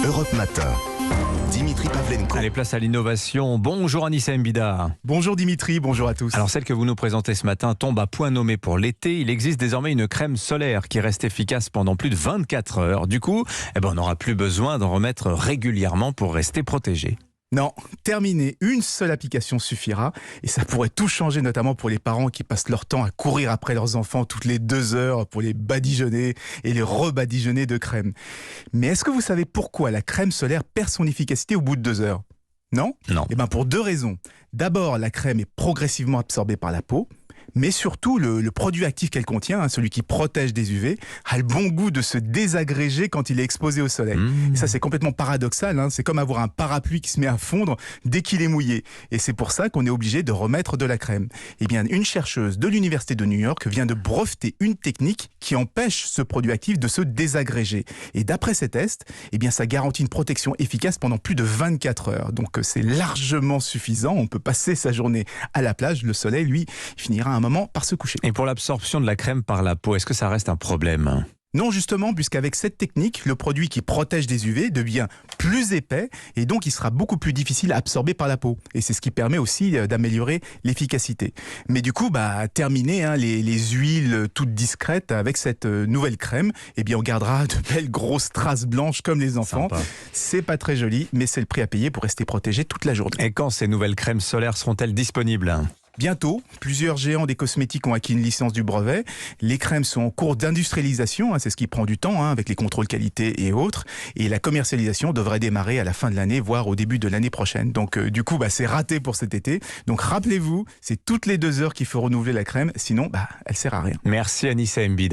Europe Matin. Dimitri Pavlenko. Allez, place à l'innovation. Bonjour Anissa Mbida. Bonjour Dimitri, bonjour à tous. Alors celle que vous nous présentez ce matin tombe à point nommé pour l'été. Il existe désormais une crème solaire qui reste efficace pendant plus de 24 heures. Du coup, on n'aura plus besoin d'en remettre régulièrement pour rester protégé. Non, terminé, une seule application suffira et ça pourrait tout changer, notamment pour les parents qui passent leur temps à courir après leurs enfants toutes les 2 heures pour les badigeonner et les rebadigeonner de crème. Mais est-ce que vous savez pourquoi la crème solaire perd son efficacité au bout de 2 heures ? Non ? Non. Pour 2 raisons. D'abord, la crème est progressivement absorbée par la peau. Mais surtout, le produit actif qu'elle contient, celui qui protège des UV, a le bon goût de se désagréger quand il est exposé au soleil. Et ça, c'est complètement paradoxal. C'est comme avoir un parapluie qui se met à fondre dès qu'il est mouillé. Et c'est pour ça qu'on est obligé de remettre de la crème. Eh bien, une chercheuse de l'Université de New York vient de breveter une technique qui empêche ce produit actif de se désagréger. Et d'après ces tests, ça garantit une protection efficace pendant plus de 24 heures. Donc, c'est largement suffisant. On peut passer sa journée à la plage. Le soleil, lui, finira un moment par se coucher. Et pour l'absorption de la crème par la peau, est-ce que ça reste un problème ? Non, justement, puisqu'avec cette technique, le produit qui protège des UV devient plus épais et donc il sera beaucoup plus difficile à absorber par la peau. Et c'est ce qui permet aussi d'améliorer l'efficacité. Mais du coup, terminé les huiles toutes discrètes avec cette nouvelle crème, on gardera de belles grosses traces blanches comme les enfants. Sympa. C'est pas très joli, mais c'est le prix à payer pour rester protégé toute la journée. Et quand ces nouvelles crèmes solaires seront-elles disponibles ? Bientôt, plusieurs géants des cosmétiques ont acquis une licence du brevet. Les crèmes sont en cours d'industrialisation, c'est ce qui prend du temps avec les contrôles qualité et autres. Et la commercialisation devrait démarrer à la fin de l'année, voire au début de l'année prochaine. Donc c'est raté pour cet été. Donc rappelez-vous, c'est toutes les 2 heures qu'il faut renouveler la crème, sinon elle sert à rien. Merci Anissa Mbida.